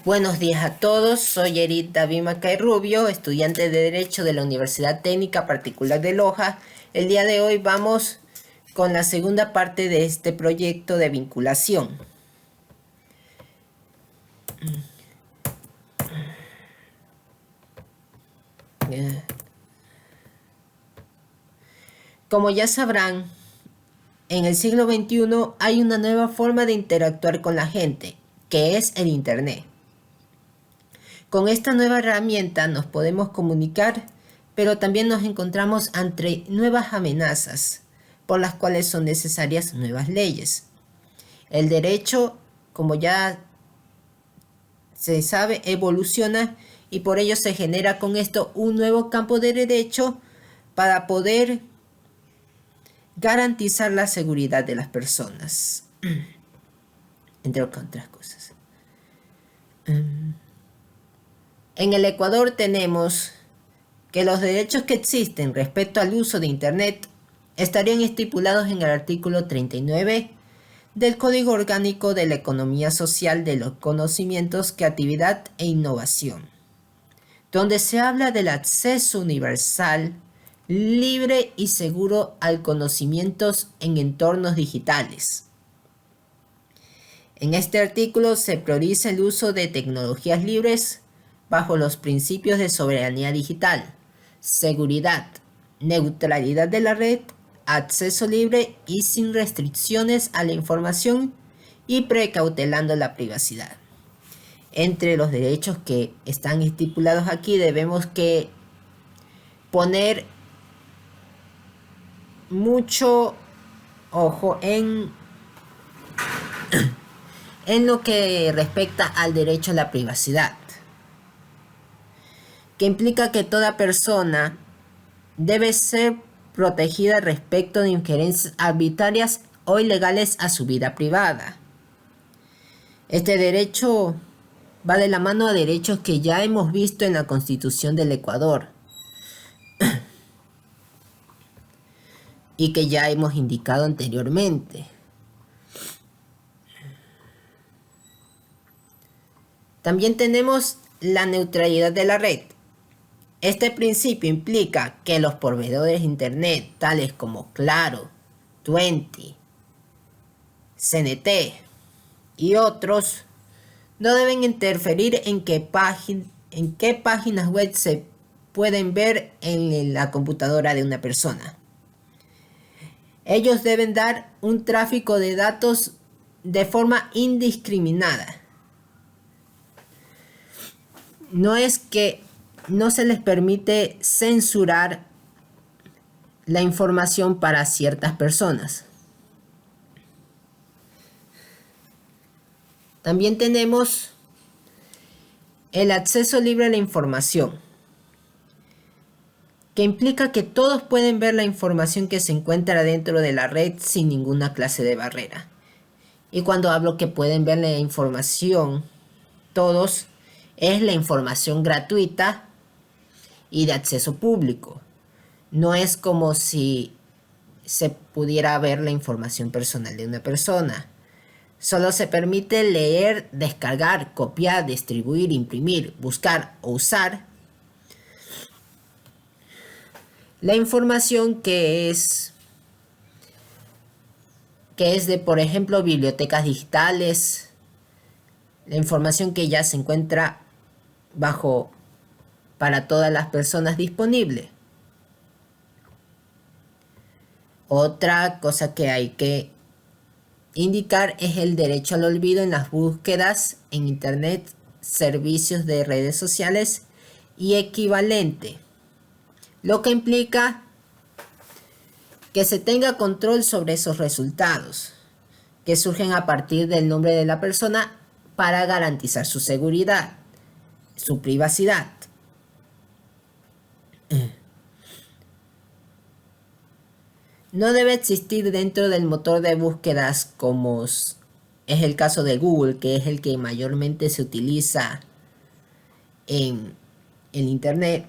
Buenos días a todos, soy Erit David Macay Rubio, estudiante de Derecho de la Universidad Técnica Particular de Loja. El día de hoy vamos con la segunda parte de este proyecto de vinculación. Como ya sabrán, en el siglo XXI hay una nueva forma de interactuar con la gente, que es el Internet. Con esta nueva herramienta nos podemos comunicar, pero también nos encontramos ante nuevas amenazas, por las cuales son necesarias nuevas leyes. El derecho, como ya se sabe, evoluciona y por ello se genera con esto un nuevo campo de derecho para poder garantizar la seguridad de las personas, entre otras cosas. En el Ecuador tenemos que los derechos que existen respecto al uso de Internet estarían estipulados en el artículo 39 del Código Orgánico de la Economía Social de los Conocimientos, Creatividad e Innovación, donde se habla del acceso universal, libre y seguro al conocimiento en entornos digitales. En este artículo se prioriza el uso de tecnologías libres bajo los principios de soberanía digital, seguridad, neutralidad de la red, acceso libre y sin restricciones a la información y precautelando la privacidad. Entre los derechos que están estipulados aquí debemos que poner mucho ojo en lo que respecta al derecho a la privacidad, que implica que toda persona debe ser protegida respecto de injerencias arbitrarias o ilegales a su vida privada. Este derecho va de la mano a derechos que ya hemos visto en la Constitución del Ecuador y que ya hemos indicado anteriormente. También tenemos la neutralidad de la red. Este principio implica que los proveedores de Internet, tales como Claro, Tuenti, CNT y otros, no deben interferir en qué páginas web se pueden ver en la computadora de una persona. Ellos deben dar un tráfico de datos de forma indiscriminada. No es que no se les permite censurar la información para ciertas personas. También tenemos el acceso libre a la información, que implica que todos pueden ver la información que se encuentra dentro de la red sin ninguna clase de barrera. Y cuando hablo que pueden ver la información, todos, es la información gratuita y de acceso público. No es como si se pudiera ver la información personal de una persona. Solo se permite leer, descargar, copiar, distribuir, imprimir, buscar o usar la información que es de, por ejemplo, bibliotecas digitales, la información que ya se encuentra para todas las personas disponible. Otra cosa que hay que indicar es el derecho al olvido en las búsquedas en Internet, servicios de redes sociales y equivalente, lo que implica que se tenga control sobre esos resultados que surgen a partir del nombre de la persona para garantizar su seguridad, su privacidad. No debe existir dentro del motor de búsquedas, como es el caso de Google, que es el que mayormente se utiliza en el Internet,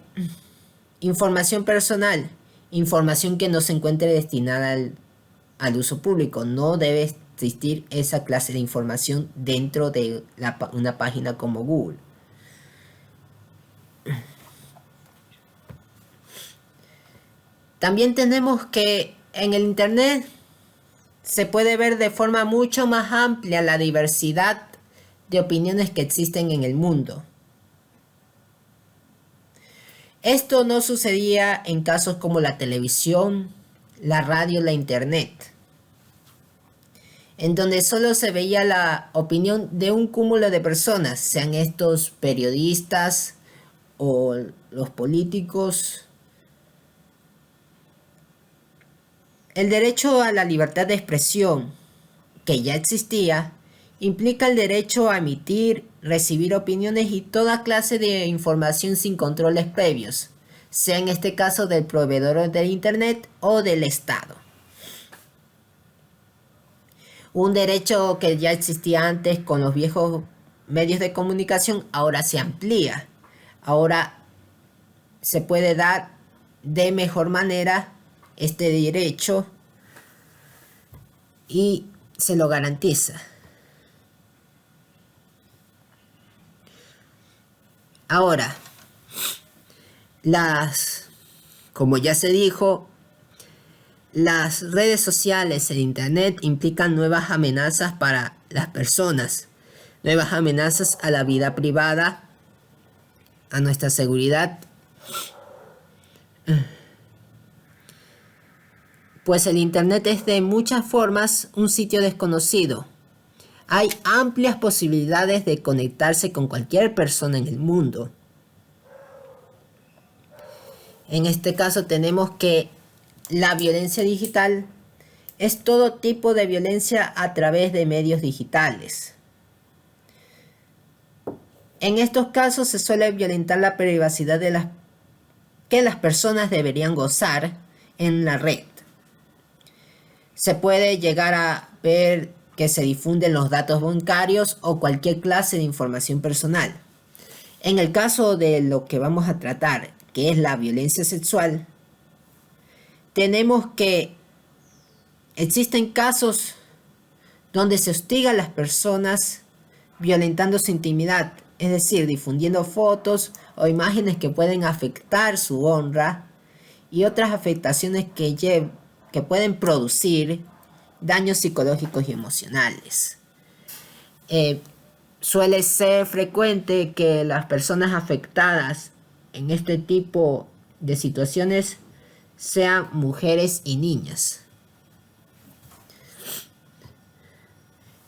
información personal, información que no se encuentre destinada al uso público. No debe existir esa clase de información dentro de una página como Google. También tenemos que en el Internet se puede ver de forma mucho más amplia la diversidad de opiniones que existen en el mundo. Esto no sucedía en casos como la televisión, la radio, la Internet, en donde solo se veía la opinión de un cúmulo de personas, sean estos periodistas o los políticos. El derecho a la libertad de expresión, que ya existía, implica el derecho a emitir, recibir opiniones y toda clase de información sin controles previos, sea en este caso del proveedor del Internet o del Estado. Un derecho que ya existía antes con los viejos medios de comunicación ahora se amplía. Ahora se puede dar de mejor manera este derecho y se lo garantiza. Ahora, como ya se dijo, las redes sociales, el Internet implican nuevas amenazas para las personas, nuevas amenazas a la vida privada, a nuestra seguridad. Pues el Internet es de muchas formas un sitio desconocido. Hay amplias posibilidades de conectarse con cualquier persona en el mundo. En este caso tenemos que la violencia digital es todo tipo de violencia a través de medios digitales. En estos casos se suele violentar la privacidad que las personas deberían gozar en la red. Se puede llegar a ver que se difunden los datos bancarios o cualquier clase de información personal. En el caso de lo que vamos a tratar, que es la violencia sexual, tenemos que existen casos donde se hostiga a las personas violentando su intimidad, es decir, difundiendo fotos o imágenes que pueden afectar su honra y otras afectaciones que pueden producir daños psicológicos y emocionales. Suele ser frecuente que las personas afectadas en este tipo de situaciones sean mujeres y niñas.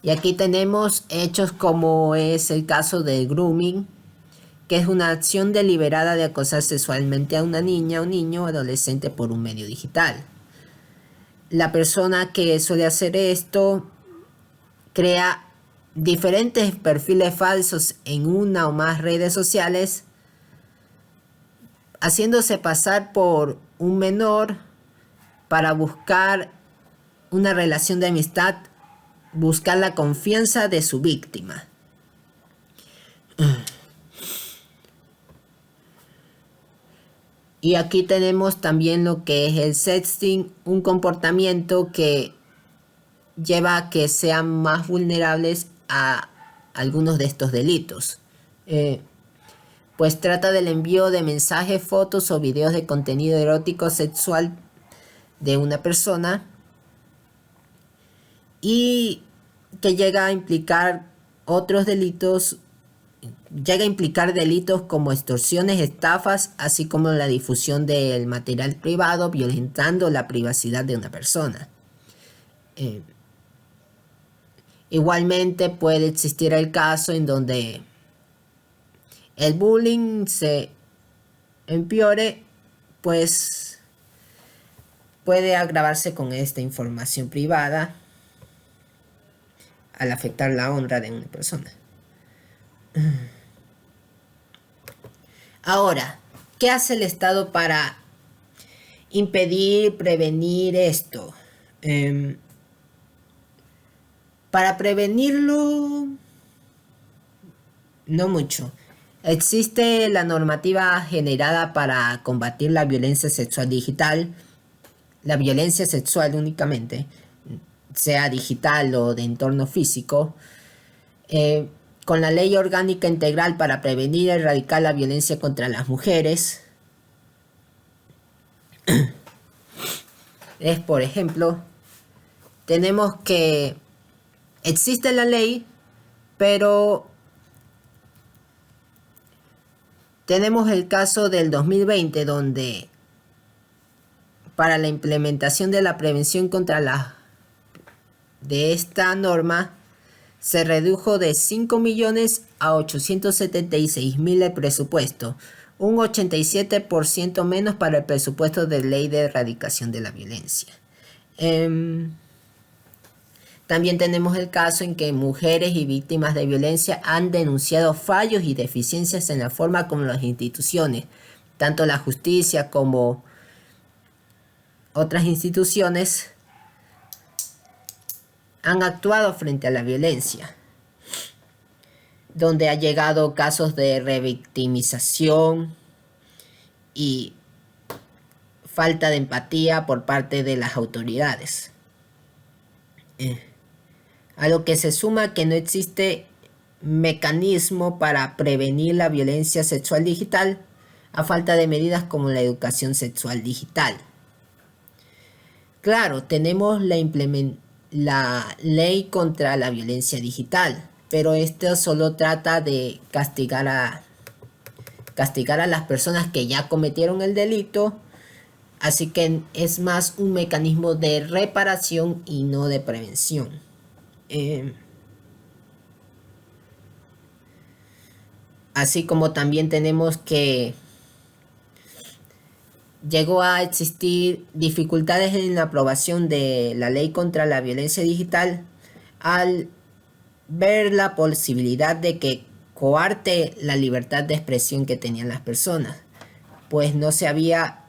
Y aquí tenemos hechos como es el caso del grooming, que es una acción deliberada de acosar sexualmente a una niña o niño adolescente por un medio digital. La persona que suele hacer esto crea diferentes perfiles falsos en una o más redes sociales, haciéndose pasar por un menor para buscar una relación de amistad, buscar la confianza de su víctima. Y aquí tenemos también lo que es el sexting, un comportamiento que lleva a que sean más vulnerables a algunos de estos delitos. Pues trata del envío de mensajes, fotos o videos de contenido erótico sexual de una persona y que llega a implicar otros delitos, llega a implicar delitos como extorsiones, estafas, así como la difusión del material privado, violentando la privacidad de una persona. Igualmente puede existir el caso en donde el bullying se empeore, pues puede agravarse con esta información privada al afectar la honra de una persona. Ahora, ¿qué hace el Estado para impedir, prevenir esto? Para prevenirlo, no mucho. Existe la normativa generada para combatir la violencia sexual digital, la violencia sexual únicamente, sea digital o de entorno físico, con la Ley Orgánica Integral para prevenir y erradicar la violencia contra las mujeres. Es, por ejemplo, tenemos que existe la ley, pero tenemos el caso del 2020 donde para la implementación de la prevención de esta norma se redujo de 5 millones a 876 mil el presupuesto, un 87% menos para el presupuesto de ley de erradicación de la violencia. También tenemos el caso en que mujeres y víctimas de violencia han denunciado fallos y deficiencias en la forma como las instituciones, tanto la justicia como otras instituciones, han actuado frente a la violencia, donde ha llegado casos de revictimización y falta de empatía por parte de las autoridades. A lo que se suma que no existe mecanismo para prevenir la violencia sexual digital, a falta de medidas como la educación sexual digital. Claro, tenemos la ley contra la violencia digital, pero esto solo trata de castigar a las personas que ya cometieron el delito, así que es más un mecanismo de reparación y no de prevención. Así como también tenemos que llegó a existir dificultades en la aprobación de la ley contra la violencia digital al ver la posibilidad de que coarte la libertad de expresión que tenían las personas, pues no se había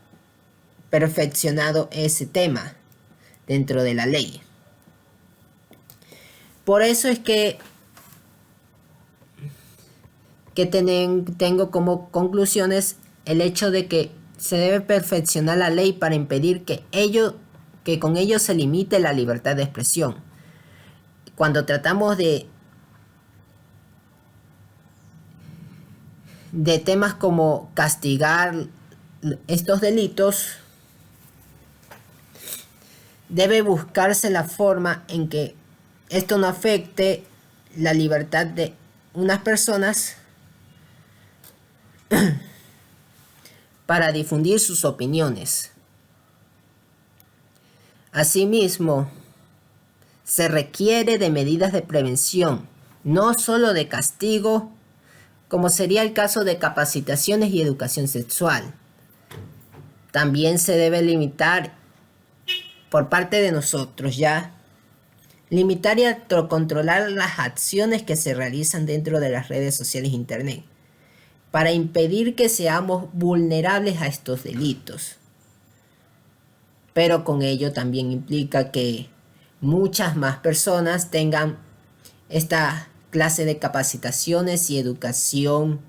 perfeccionado ese tema dentro de la ley. Por eso es que tengo como conclusiones el hecho de que se debe perfeccionar la ley para impedir que con ello se limite la libertad de expresión. Cuando tratamos de temas como castigar estos delitos, debe buscarse la forma en que esto no afecte la libertad de unas personas para difundir sus opiniones. Asimismo, se requiere de medidas de prevención, no solo de castigo, como sería el caso de capacitaciones y educación sexual. También se debe limitar por parte de nosotros limitar y controlar las acciones que se realizan dentro de las redes sociales e internet, para impedir que seamos vulnerables a estos delitos. Pero con ello también implica que muchas más personas tengan esta clase de capacitaciones y educación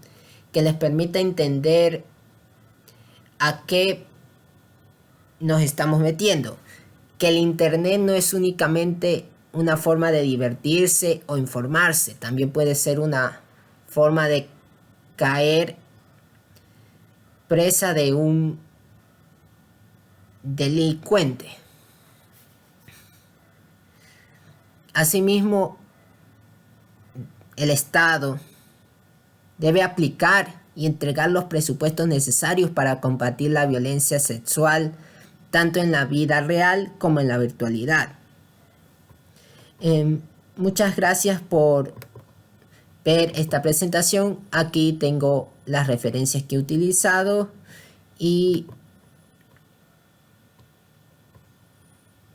que les permita entender a qué nos estamos metiendo. Que el internet no es únicamente una forma de divertirse o informarse, también puede ser una forma de caer presa de un delincuente. Asimismo, el Estado debe aplicar y entregar los presupuestos necesarios para combatir la violencia sexual, tanto en la vida real como en la virtualidad. Muchas gracias por ver esta presentación. Aquí tengo las referencias que he utilizado y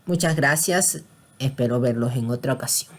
muchas gracias. Espero verlos en otra ocasión.